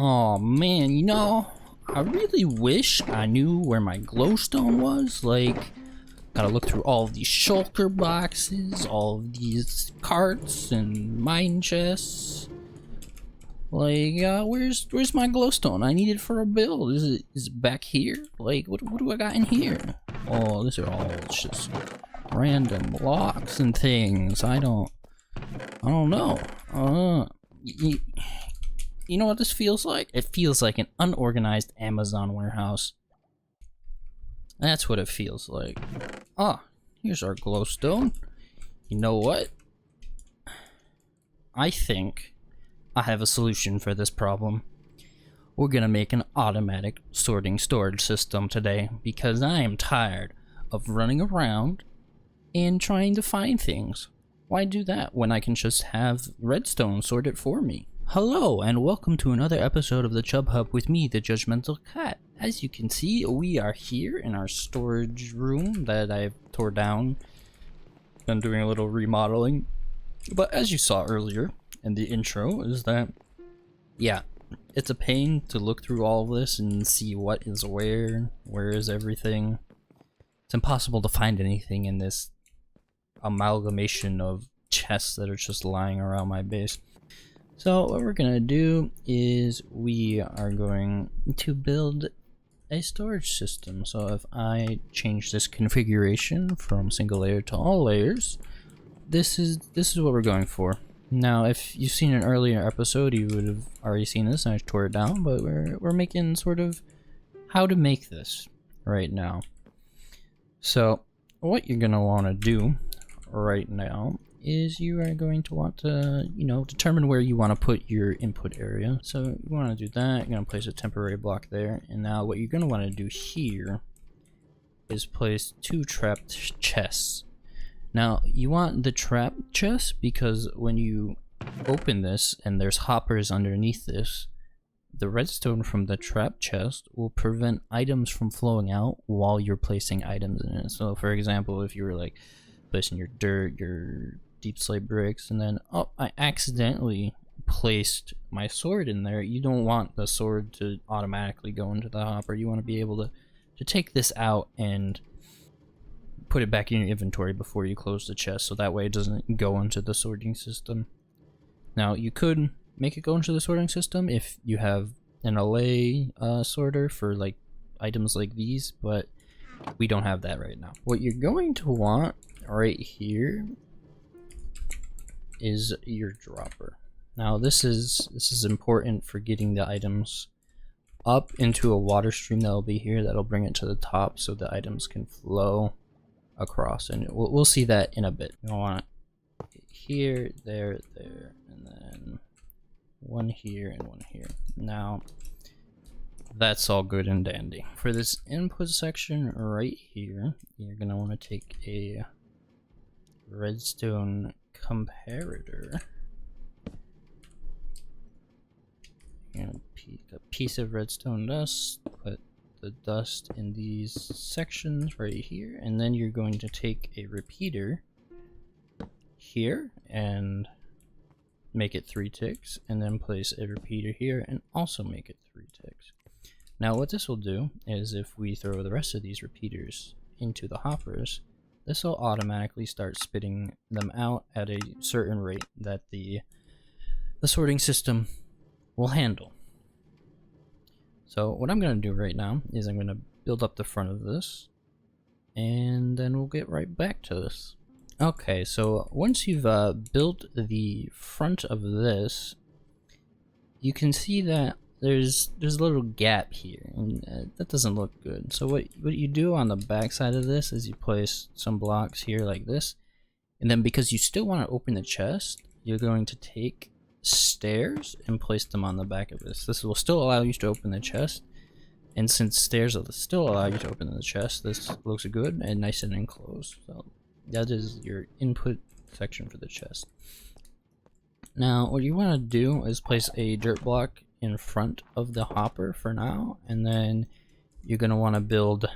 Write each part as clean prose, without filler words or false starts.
Oh man, I really wish I knew where my glowstone was. Like, gotta look through all of these shulker boxes, all of these carts and mine chests. Like, where's my glowstone? I need it for a build. Is it back here? Like, what do I got in here? Oh, these are all just random blocks and things. I don't know. You know what this feels like? It feels like an unorganized Amazon warehouse. That's what it feels like. Ah, here's our glowstone. You know what? I think I have a solution for this problem. We're gonna make an automatic sorting storage system today because I am tired of running around and trying to find things. Why do that when I can just have redstone sort it for me? Hello and welcome to another episode of the ChubHub with me, the Judgmental Cat. As you can see, we are here in our storage room that I tore down. Been doing a little remodeling. But as you saw earlier in the intro, is that, yeah, it's a pain to look through all of this and see what is where is everything. It's impossible to find anything in this amalgamation of chests that are just lying around my base. So what we're gonna do is we are going to build a storage system. So if I change this configuration from single layer to all layers, this is what we're going for. Now, if you've seen an earlier episode, you would have already seen this, and I tore it down. But we're making sort of how to make this right now. So what you're gonna want to do right now is you are going to want to, determine where you want to put your input area. So you want to do that. You're going to place a temporary block there. And now what you're going to want to do here is place 2 trapped chests. Now you want the trapped chest because when you open this and there's hoppers underneath this, the redstone from the trap chest will prevent items from flowing out while you're placing items in it. So for example, if you were like placing your dirt, your deep slate bricks, and then I accidentally placed my sword in there, you don't want the sword to automatically go into the hopper. You want to be able to take this out and put it back in your inventory before you close the chest, so that way it doesn't go into the sorting system. Now you could make it go into the sorting system if you have an allay sorter for like items like these, but we don't have that right now. What you're going to want right here is your dropper. Now this is important for getting the items up into a water stream that'll be here, that'll bring it to the top so the items can flow across, and we'll see that in a bit. You want it here, there, and then one here and one here. Now that's all good and dandy. For this input section right here, you're gonna want to take a redstone comparator, and a piece of redstone dust, put the dust in these sections right here, and then you're going to take a repeater here and make it 3 ticks, and then place a repeater here and also make it 3 ticks. Now what this will do is if we throw the rest of these repeaters into the hoppers, this will automatically start spitting them out at a certain rate that the sorting system will handle. So what I'm going to do right now is I'm going to build up the front of this, and then we'll get right back to this. Okay, so once you've built the front of this, you can see that there's a little gap here, and that doesn't look good. So what you do on the back side of this is you place some blocks here like this, and then because you still want to open the chest, you're going to take stairs and place them on the back of this. This will still allow you to open the chest, and since stairs will still allow you to open the chest, this looks good and nice and enclosed. So that is your input section for the chest. Now what you want to do is place a dirt block in front of the hopper for now, and then you're going to want to build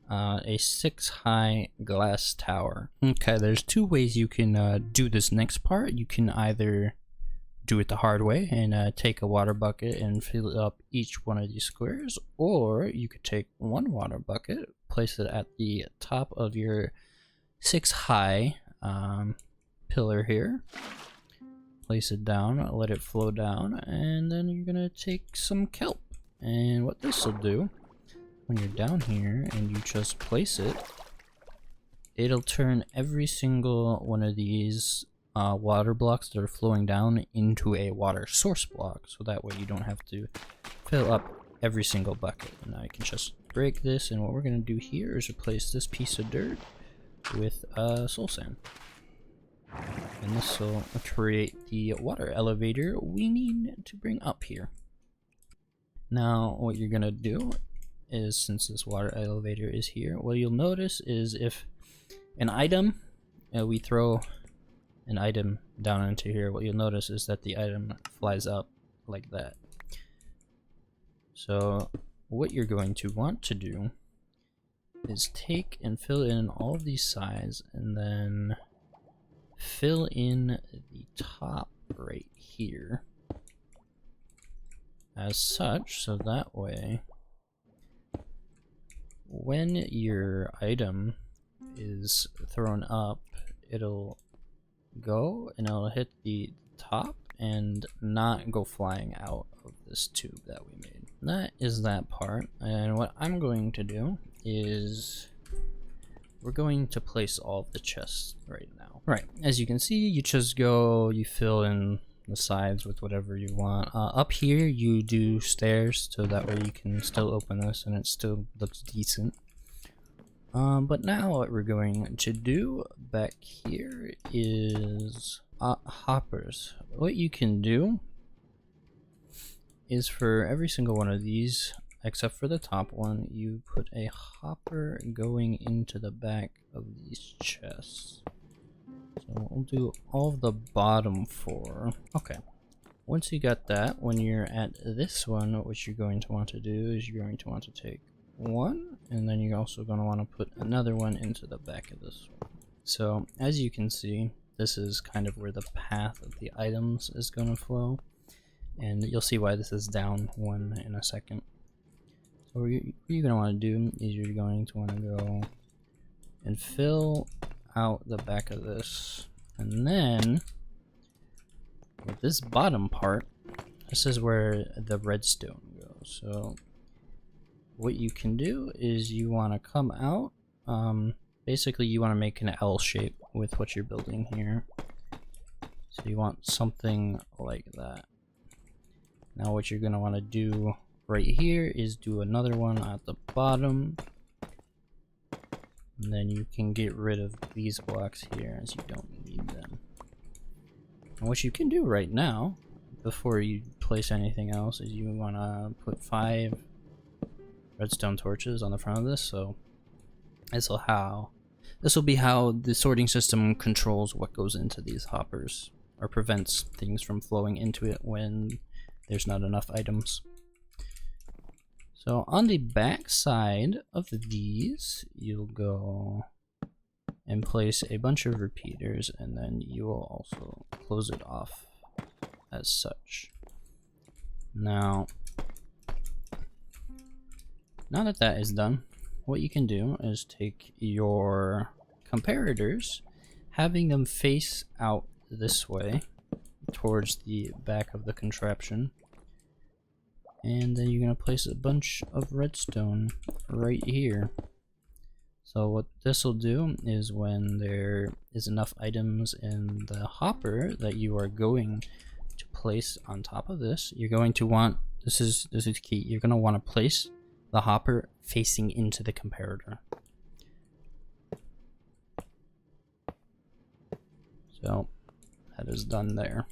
a 6 high glass tower. Okay, there's 2 ways you can do this next part. You can either do it the hard way and take a water bucket and fill up each one of these squares, or you could take one water bucket, place it at the top of your 6 high pillar here, place it down, let it flow down, and then you're gonna take some kelp. And what this will do, when you're down here and you just place it, it'll turn every single one of these water blocks that are flowing down into a water source block, so that way you don't have to fill up every single bucket. And now you can just break this, and what we're going to do here is replace this piece of dirt with soul sand. And this will create the water elevator we need to bring up here. Now what you're going to do is, since this water elevator is here, what you'll notice is if an item, we throw an item down into here, what you'll notice is that the item flies up like that. So what you're going to want to do is take and fill in all of these sides, and then fill in the top right here as such, so that way when your item is thrown up, it'll go and it'll hit the top and not go flying out of this tube that we made. That is that part, and what I'm going to do is we're going to place all of the chests right now. Right, as you can see, you just go, you fill in the sides with whatever you want. Up here you do stairs, so that way you can still open this and it still looks decent. But now what we're going to do back here is hoppers. What you can do is for every single one of these, except for the top one, you put a hopper going into the back of these chests. So we'll do all of the bottom 4. Okay. Once you got that, when you're at this one, what you're going to want to do is you're going to want to take one, and then you're also going to want to put another one into the back of this one. So as you can see, this is kind of where the path of the items is going to flow, and you'll see why this is down one in a second. So what you're going to want to do is you're going to want to go and fill out the back of this, and then with this bottom part, this is where the redstone goes. So what you can do is you want to come out, basically you want to make an L shape with what you're building here. So you want something like that. Now what you're going to want to do right here is do another one at the bottom, and then you can get rid of these blocks here as you don't need them. And what you can do right now, before you place anything else, is you want to put 5 redstone torches on the front of this, so this will be how the sorting system controls what goes into these hoppers, or prevents things from flowing into it when there's not enough items. So on the back side of these, you'll go and place a bunch of repeaters, and then you will also close it off as such. Now that that is done, what you can do is take your comparators, having them face out this way towards the back of the contraption, and then you're going to place a bunch of redstone right here. So what this will do is when there is enough items in the hopper that you are going to place on top of this, you're going to want, this is key, you're going to want to place the hopper facing into the comparator. So that is done there.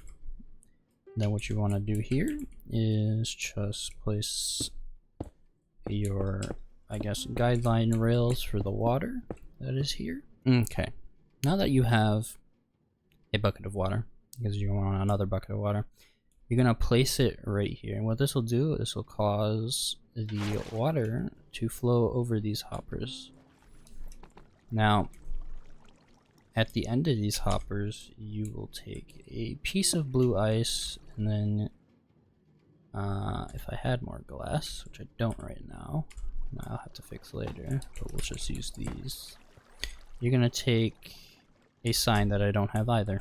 Then what you want to do here is just place your, I guess, guideline rails for the water that is here. Okay, now that you have a bucket of water, because you want another bucket of water, you're gonna place it right here. And what this will do, this will cause the water to flow over these hoppers. Now, at the end of these hoppers, you will take a piece of blue ice And then if I had more glass, which I don't right now, I'll have to fix later, but we'll just use these. You're gonna take a sign that I don't have either.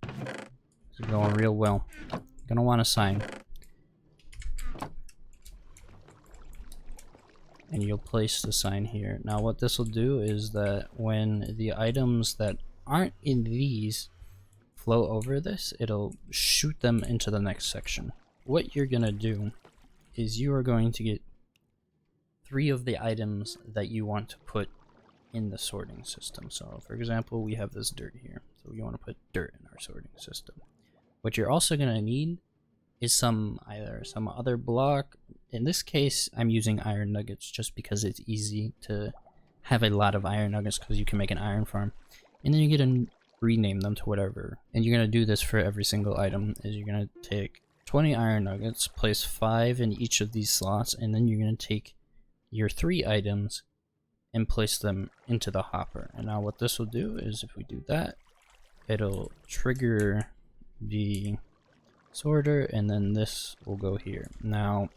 This is going real well. You're gonna want a sign. And you'll place the sign here. Now what this will do is that when the items that aren't in these flow over this, it'll shoot them into the next section. What you're gonna do is you are going to get 3 of the items that you want to put in the sorting system. So for example, we have this dirt here, so we want to put dirt in our sorting system. What you're also going to need is either some other block. In this case, I'm using iron nuggets just because it's easy to have a lot of iron nuggets because you can make an iron farm, and then you're going to rename them to whatever. And you're going to do this for every single item. Is you're going to take 20 iron nuggets, place 5 in each of these slots, and then you're going to take your 3 items and place them into the hopper. And now what this will do is if we do that, it'll trigger the sorter, and then this will go here. Now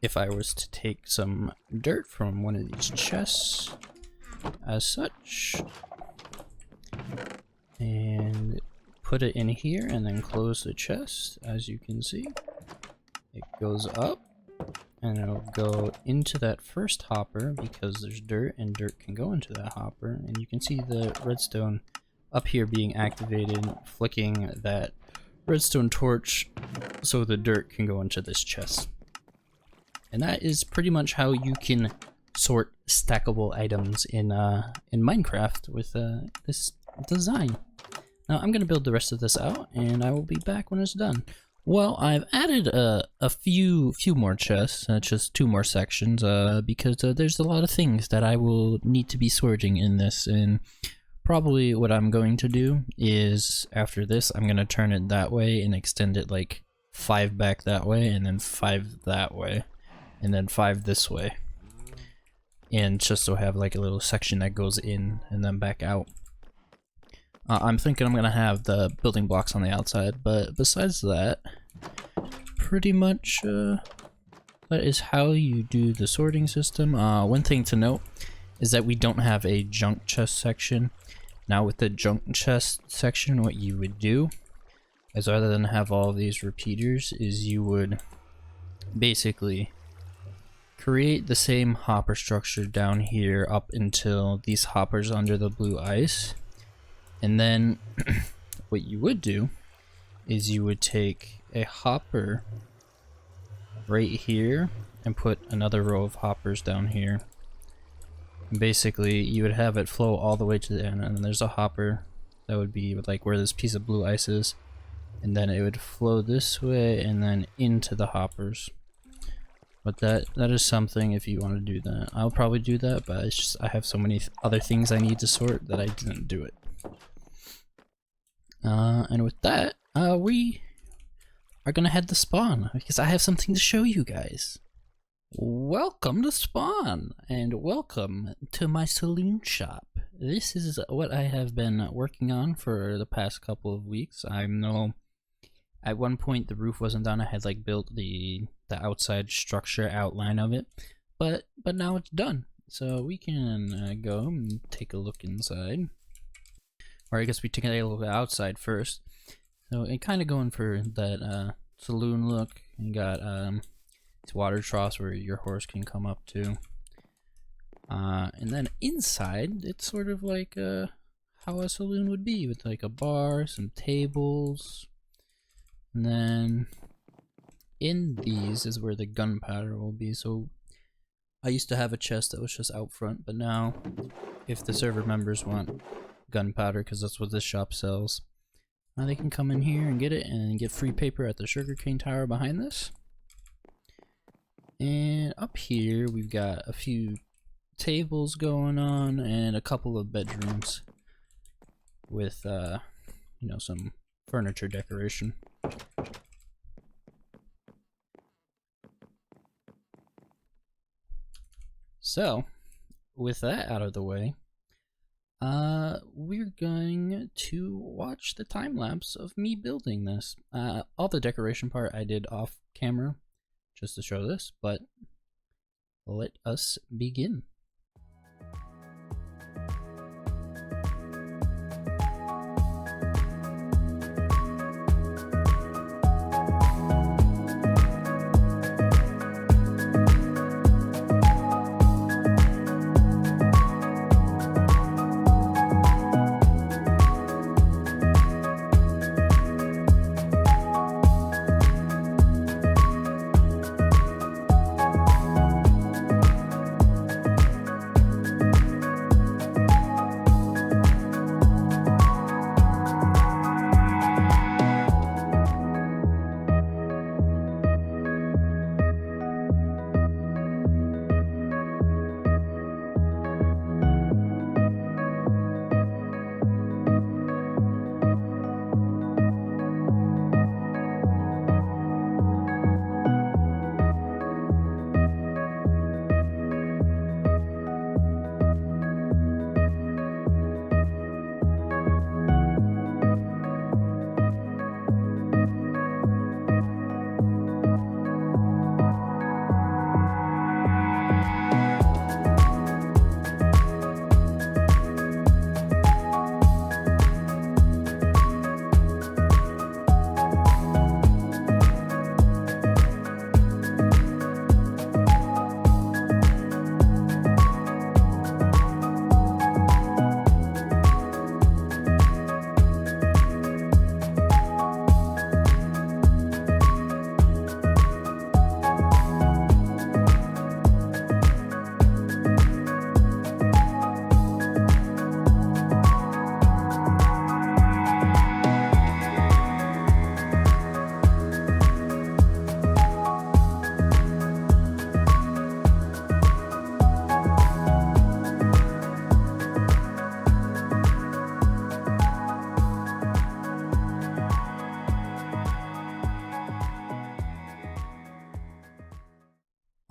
if I was to take some dirt from one of these chests as such and put it in here and then close the chest, as you can see it goes up and it'll go into that first hopper because there's dirt, and dirt can go into that hopper. And you can see the redstone up here being activated, flicking that redstone torch so the dirt can go into this chest. And that is pretty much how you can sort stackable items in Minecraft with this design. Now I'm gonna build the rest of this out, and I will be back when it's done. Well, I've added a few more chests, just 2 more sections, because there's a lot of things that I will need to be sorting in this, and probably what I'm going to do is, after this, I'm going to turn it that way and extend it like 5 back that way, and then 5 that way, and then 5 this way. And just so have like a little section that goes in and then back out. I'm thinking I'm going to have the building blocks on the outside, but besides that, pretty much that is how you do the sorting system. One thing to note is that we don't have a junk chest section. Now with the junk chest section, what you would do is, rather than have all these repeaters, is you would basically create the same hopper structure down here up until these hoppers under the blue ice. And then what you would do is you would take a hopper right here and put another row of hoppers down here. And basically you would have it flow all the way to the end, and then there's a hopper that would be like where this piece of blue ice is, and then it would flow this way and then into the hoppers. But that is something if you want to do that. I'll probably do that, but it's just I have so many other things I need to sort that I didn't do it. And with that, we are gonna head to spawn because I have something to show you guys. Welcome to spawn, and welcome to my saloon shop. This is what I have been working on for the past couple of weeks. I know at one point the roof wasn't done. I had like built the outside structure outline of it, but now it's done. So we can go and take a look inside. Or I guess we take a look outside first. So it kind of going for that saloon look. You got these water troughs where your horse can come up to. And then inside, it's sort of like how a saloon would be, with like a bar, some tables. And then in these is where the gunpowder will be. So I used to have a chest that was just out front, but now if the server members want gunpowder, because that's what this shop sells, now they can come in here and get it, and get free paper at the sugarcane tower behind this. And up here we've got a few tables going on and a couple of bedrooms with you know, some furniture decoration. So with that out of the way, we're going to watch the time lapse of me building this. All the decoration part I did off camera just to show this, but let us begin.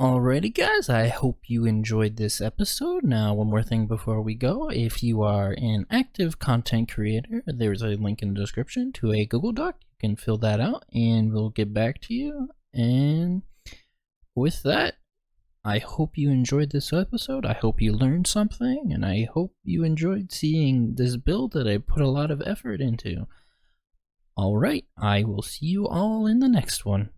Alrighty guys, I hope you enjoyed this episode. Now one more thing before we go, if you are an active content creator, there's a link in the description to a Google Doc. You can fill that out and we'll get back to you. And with that, I hope you enjoyed this episode. I hope you learned something, and I hope you enjoyed seeing this build that I put a lot of effort into. Alright, I will see you all in the next one.